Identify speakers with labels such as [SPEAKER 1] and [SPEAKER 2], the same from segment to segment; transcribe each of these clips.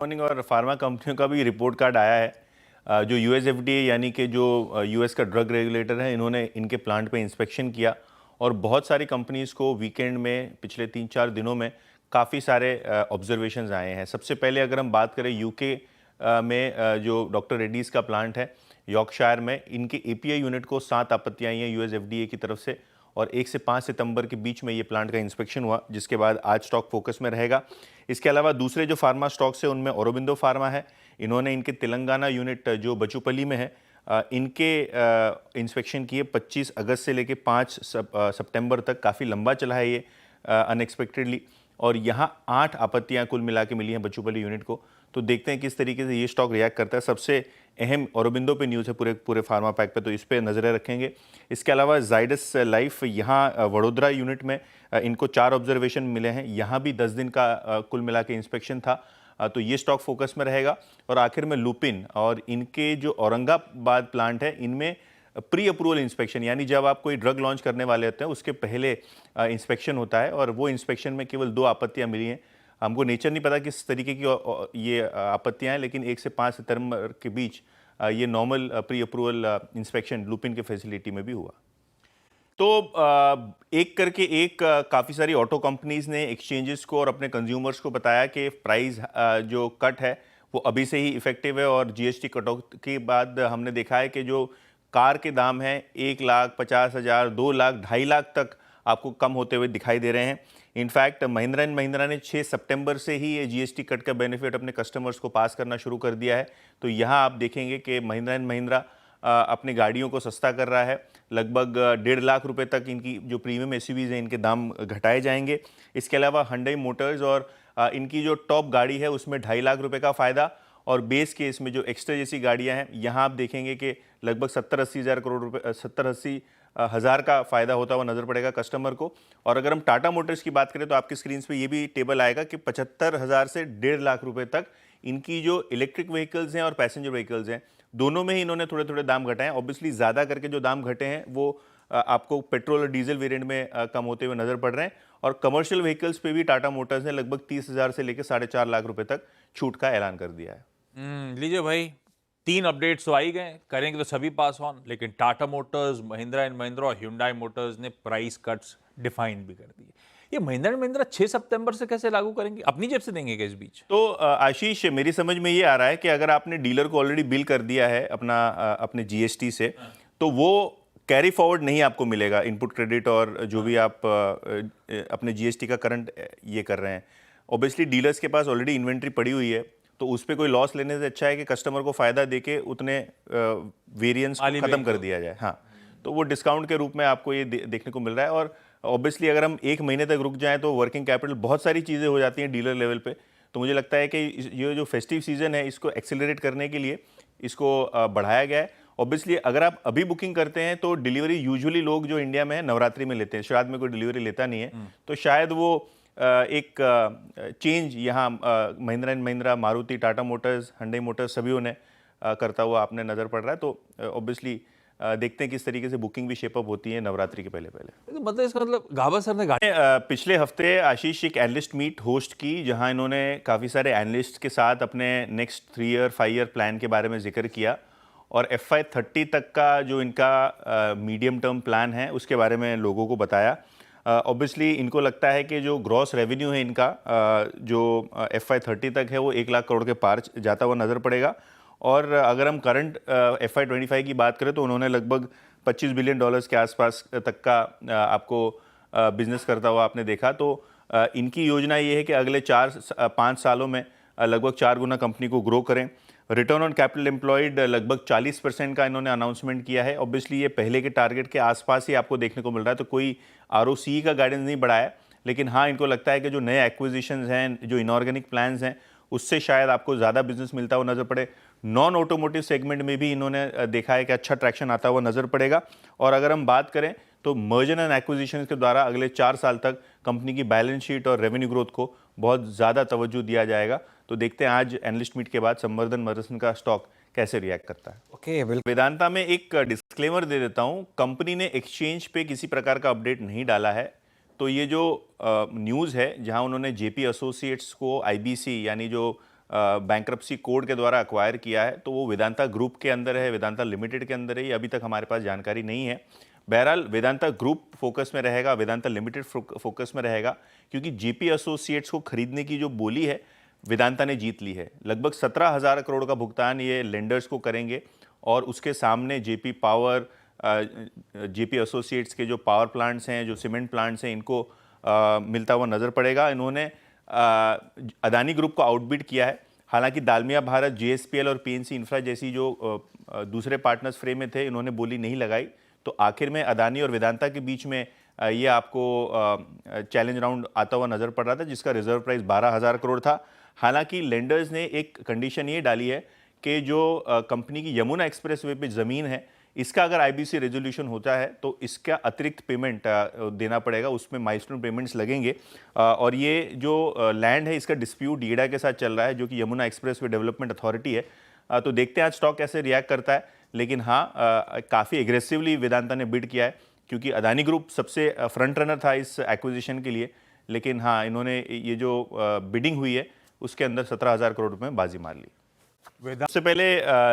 [SPEAKER 1] Morning और pharma कंपनियों का भी रिपोर्ट कार्ड आया है। जो यूएसएफडीए यानी कि जो यूएस का ड्रग रेगुलेटर है, इन्होंने इनके प्लांट पे इंस्पेक्शन किया और बहुत सारी कंपनीज़ को वीकेंड में पिछले 3-4 दिनों में काफ़ी सारे ऑब्जर्वेशंस आए हैं। सबसे पहले अगर हम बात करें यूके में जो डॉक्टर रेड्डीज़ का प्लांट है यॉर्कशायर में, इनके एपीआई यूनिट को 7 आपत्तियाँ आई हैं यूएसएफडीए की तरफ से और 1 से 5 सितंबर के बीच में ये प्लांट का इंस्पेक्शन हुआ, जिसके बाद आज स्टॉक फोकस में रहेगा। इसके अलावा दूसरे जो फार्मा स्टॉक्स है उनमें औरोबिंदो फार्मा है। इन्होंने इनके तेलंगाना यूनिट जो बचूपली में है इनके इंस्पेक्शन किए 25 अगस्त से लेके 5 सितंबर तक। काफ़ी लंबा चला है ये अनएक्सपेक्टेडली, और यहाँ 8 आपत्तियाँ कुल मिला के मिली हैं बचूपली यूनिट को। तो देखते हैं किस तरीके से ये स्टॉक रिएक्ट करता है। सबसे अहम औरोबिंदो पे न्यूज़ है पूरे फार्मा पैक पे, तो इस पे नज़रें रखेंगे। इसके अलावा जाइडस लाइफ यहाँ वडोदरा यूनिट में इनको 4 ऑब्जर्वेशन मिले हैं। यहाँ भी 10 दिन का कुल मिला के इंस्पेक्शन था, तो ये स्टॉक फोकस में रहेगा। और आखिर में लुपिन और इनके जो औरंगाबाद प्लांट है, इनमें प्री अप्रूवल इंस्पेक्शन, यानी जब आप कोई ड्रग लॉन्च करने वाले होते हैं उसके पहले इंस्पेक्शन होता है, और वो इंस्पेक्शन में केवल 2 आपत्तियाँ मिली हैं। हमको नेचर नहीं पता किस तरीके की ये आपत्तियाँ हैं, लेकिन 1 से 5 सितंबर के बीच ये normal pre approval inspection Lupin के फैसिलिटी में भी हुआ। तो एक करके एक काफ़ी सारी ऑटो कंपनीज ने एक्सचेंजेस को और अपने कंज्यूमर्स को बताया कि प्राइस जो कट है वो अभी से ही इफेक्टिव है, और जीएसटी कटौती के बाद हमने देखा है कि जो कार के दाम हैं 1,50,000, 2 लाख, 2.5 लाख तक आपको कम होते हुए दिखाई दे रहे हैं। इनफैक्ट महिंद्रा एंड महिंद्रा ने 6 सितंबर से ही ये जीएसटी कट का बेनिफिट अपने कस्टमर्स को पास करना शुरू कर दिया है। तो यहाँ आप देखेंगे कि महिंद्रा एंड महिंद्रा अपनी गाड़ियों को सस्ता कर रहा है। लगभग 1.5 लाख रुपए तक इनकी जो प्रीमियम एसयूवीज हैं इनके दाम घटाए जाएंगे। इसके अलावा हुंडई मोटर्स और इनकी जो टॉप गाड़ी है उसमें 2.5 लाख रुपए का फ़ायदा, और बेस केस में जो एक्स्ट्रा जैसी गाड़ियां हैं यहाँ आप देखेंगे कि लगभग 70-80 हज़ार करोड़ रुपए 70-80 हज़ार का फ़ायदा होता हुआ नज़र पड़ेगा कस्टमर को। और अगर हम टाटा मोटर्स की बात करें तो आपकी स्क्रीन पे ये भी टेबल आएगा कि 75,000 से 1.5 लाख रुपए तक इनकी जो इलेक्ट्रिक व्हीकल्स हैं और पैसेंजर व्हीकल्स हैं, दोनों में ही इन्होंने थोड़े थोड़े दाम घटाए हैं। ऑब्वियसली ज़्यादा करके जो दाम घटे हैं वो आपको पेट्रोल और डीजल वेरिएंट में कम होते हुए नज़र पड़ रहे हैं। और कमर्शियल व्हीकल्स पे भी टाटा मोटर्स ने लगभग 30,000 से लेकर 4.5 लाख रुपए तक छूट का ऐलान कर दिया है।
[SPEAKER 2] लीजिए भाई, 3 अपडेट्स तो आ ही गए, करेंगे तो सभी पास ऑन, लेकिन टाटा मोटर्स, महिंद्रा एंड महिंद्रा और ह्युंडई मोटर्स ने प्राइस कट्स डिफाइन भी कर दिए। ये महिंद्रा एंड महिंद्रा 6 सितंबर से कैसे लागू करेंगे? अपनी जेब से देंगे क्या इस बीच?
[SPEAKER 1] तो आशीष, मेरी समझ में ये आ रहा है कि अगर आपने डीलर को ऑलरेडी बिल कर दिया है अपने जीएसटी से, तो वो कैरी फॉरवर्ड नहीं आपको मिलेगा, इनपुट क्रेडिट और जो भी आप अपने जीएसटी का करंट ये कर रहे हैं। ऑब्वियसली डीलर्स के पास ऑलरेडी इन्वेंट्री पड़ी हुई है, तो उस पर कोई लॉस लेने से अच्छा है कि कस्टमर को फ़ायदा देके उतने वेरिएंस को ख़त्म कर दिया जाए। हाँ, तो वो डिस्काउंट के रूप में आपको ये देखने को मिल रहा है। और ऑब्वियसली अगर हम 1 महीने तक रुक जाएं तो वर्किंग कैपिटल बहुत सारी चीज़ें हो जाती हैं डीलर लेवल पे। तो मुझे लगता है कि ये जो फेस्टिव सीज़न है इसको एक्सेलरेट करने के लिए इसको बढ़ाया गया है। ऑब्वियसली अगर आप अभी बुकिंग करते हैं तो डिलीवरी यूजुअली लोग जो इंडिया में है नवरात्रि में लेते हैं, श्राद्ध में कोई डिलीवरी लेता नहीं है। तो शायद वो एक चेंज यहाँ Mahindra and Mahindra, Maruti, Tata Motors, Hyundai Motors सभी ने करता हुआ आपने नज़र पड़ रहा है। तो ऑब्वियसली देखते हैं किस तरीके से बुकिंग भी शेपअप होती है नवरात्रि के पहले पहले।
[SPEAKER 2] तो मतलब इसका मतलब गाबा सर ने
[SPEAKER 1] पिछले हफ्ते आशीष एक एनालिस्ट मीट होस्ट की, जहां इन्होंने काफ़ी सारे एनालिस्ट के साथ अपने नेक्स्ट 3 ईयर 5 ईयर प्लान के बारे में जिक्र किया, और FY30 तक का जो इनका मीडियम टर्म प्लान है उसके बारे में लोगों को बताया। ऑब्वियसली इनको लगता है कि जो ग्रॉस रेवेन्यू है इनका जो FY30 तक है वो 1 लाख करोड़ के पार जाता हुआ नज़र पड़ेगा। और अगर हम करंट FY25 की बात करें तो उन्होंने लगभग $25 बिलियन के आसपास तक का आपको बिजनेस करता हुआ आपने देखा। तो इनकी योजना ये है कि अगले 4-5 सालों में लगभग 4 गुना कंपनी को ग्रो करें। रिटर्न ऑन कैपिटल एम्प्लॉयड लगभग 40% का इन्होंने अनाउंसमेंट किया है। ऑब्वियसली ये पहले के टारगेट के आसपास ही आपको देखने को मिल रहा है, तो कोई ROCE का गाइडेंस नहीं बढ़ाया, लेकिन हाँ इनको लगता है कि जो नए एक्विजिशंस हैं, जो इनऑर्गेनिक प्लान्स हैं, उससे शायद आपको ज़्यादा बिजनेस मिलता हुआ नज़र पड़े। नॉन ऑटोमोटिव सेगमेंट में भी इन्होंने देखा है कि अच्छा ट्रैक्शन आता हुआ नज़र पड़ेगा। और अगर हम बात करें तो मर्जर एंड एक्विजिशन के द्वारा अगले 4 साल तक कंपनी की बैलेंस शीट और रेवेन्यू ग्रोथ को बहुत ज़्यादा तवज्जो दिया जाएगा। तो देखते हैं आज एनालिस्ट मीट के बाद संवर्धन मदरसन का स्टॉक कैसे रिएक्ट करता है।
[SPEAKER 2] ओके, बिल्कुल।
[SPEAKER 1] वेदांता में एक डिस्क्लेमर दे देता हूं, कंपनी ने एक्सचेंज पे किसी प्रकार का अपडेट नहीं डाला है। तो ये जो न्यूज़ है जहां उन्होंने जेपी एसोसिएट्स को IBC यानी जो बैंक्रप्सी कोड के द्वारा अक्वायर किया है, तो वो वेदांता ग्रुप के अंदर है, वेदांता लिमिटेड के अंदर है, ये अभी तक हमारे पास जानकारी नहीं है। बहरहाल वेदांता ग्रुप फोकस में रहेगा, वेदांता लिमिटेड फोकस में रहेगा, क्योंकि जेपी एसोसिएट्स को खरीदने की जो बोली है वेदांता ने जीत ली है। लगभग 17,000 करोड़ का भुगतान ये लेंडर्स को करेंगे और उसके सामने जेपी पावर, जेपी एसोसिएट्स के जो पावर प्लांट्स हैं, जो सीमेंट प्लांट्स हैं, इनको मिलता हुआ नज़र पड़ेगा। इन्होंने अदानी ग्रुप को आउटबिड किया है। हालांकि दालमिया भारत, जेएसपीएल और पीएनसी इंफ्रा जैसी जो दूसरे पार्टनर्स फ्रेम में थे, इन्होंने बोली नहीं लगाई। तो आखिर में अदानी और वेदांता के बीच में ये आपको चैलेंज राउंड आता हुआ नज़र पड़ रहा था, जिसका रिजर्व प्राइस 12,000 करोड़ था। हालांकि लेंडर्स ने एक कंडीशन ये डाली है कि जो कंपनी की यमुना एक्सप्रेसवे पे ज़मीन है, इसका अगर आईबीसी रेजोल्यूशन होता है तो इसका अतिरिक्त पेमेंट देना पड़ेगा, उसमें माइलस्टोन पेमेंट्स लगेंगे। और ये जो लैंड है, इसका डिस्प्यूट ईडा के साथ चल रहा है, जो कि यमुना एक्सप्रेसवे डेवलपमेंट अथॉरिटी है। तो देखते हैं आज स्टॉक कैसे रिएक्ट करता है। लेकिन हाँ, काफ़ी एग्रेसिवली वेदांता ने बिड किया है, क्योंकि अदानी ग्रुप सबसे फ्रंट रनर था इस एक्विजिशन के लिए। लेकिन हाँ, इन्होंने ये जो बिडिंग हुई है उसके अंदर 17,000 करोड़ रुपए में बाजी मार ली। सबसे पहले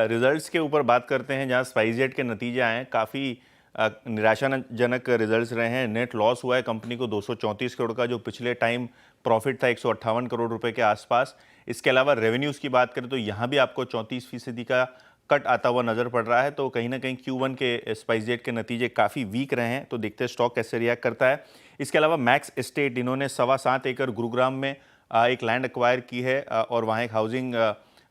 [SPEAKER 1] रिजल्ट्स के ऊपर बात करते हैं, जहां स्पाइसजेट के नतीजे आए हैं। काफ़ी निराशाजनक रिजल्ट्स रहे हैं। नेट लॉस हुआ है कंपनी को 234 करोड़ का, जो पिछले टाइम प्रॉफिट था 158 करोड़ रुपए के आसपास। इसके अलावा रेवेन्यूज़ की बात करें तो यहाँ भी आपको 34% का कट आता हुआ नज़र पड़ रहा है। तो कहीं ना कहीं Q1 के स्पाइसजेट के नतीजे काफ़ी वीक रहे हैं। तो देखते हैं स्टॉक कैसे रिएक्ट करता है। इसके अलावा मैक्स एस्टेट, इन्होंने 7.25 एकड़ गुरुग्राम में एक लैंड एक्वायर की है और वहाँ एक हाउसिंग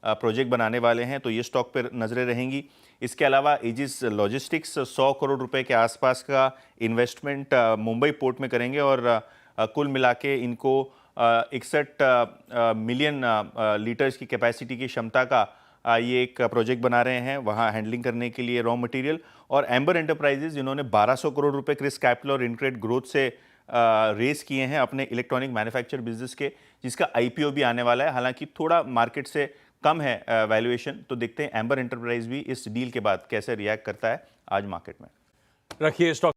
[SPEAKER 1] प्रोजेक्ट बनाने वाले हैं, तो ये स्टॉक पर नज़रें रहेंगी। इसके अलावा एजिस लॉजिस्टिक्स 100 करोड़ रुपए के आसपास का इन्वेस्टमेंट मुंबई पोर्ट में करेंगे और कुल मिला के इनको 61 मिलियन लीटर्स की कैपेसिटी की क्षमता का ये एक प्रोजेक्ट बना रहे हैं, वहाँ हैंडलिंग करने के लिए रॉ मटेरियल। और एम्बर एंटरप्राइजेज, इन्होंने 1200 करोड़ रुपए क्रिस कैपिटल और इनक्रेड ग्रोथ से रेस किए हैं अपने इलेक्ट्रॉनिक मैन्युफैक्चर बिजनेस के, जिसका आईपीओ भी आने वाला है। हालांकि थोड़ा मार्केट से कम है वैल्यूएशन। तो देखते हैं एम्बर एंटरप्राइज भी इस डील के बाद कैसे रिएक्ट करता है आज मार्केट में।
[SPEAKER 2] रखिए स्टॉक।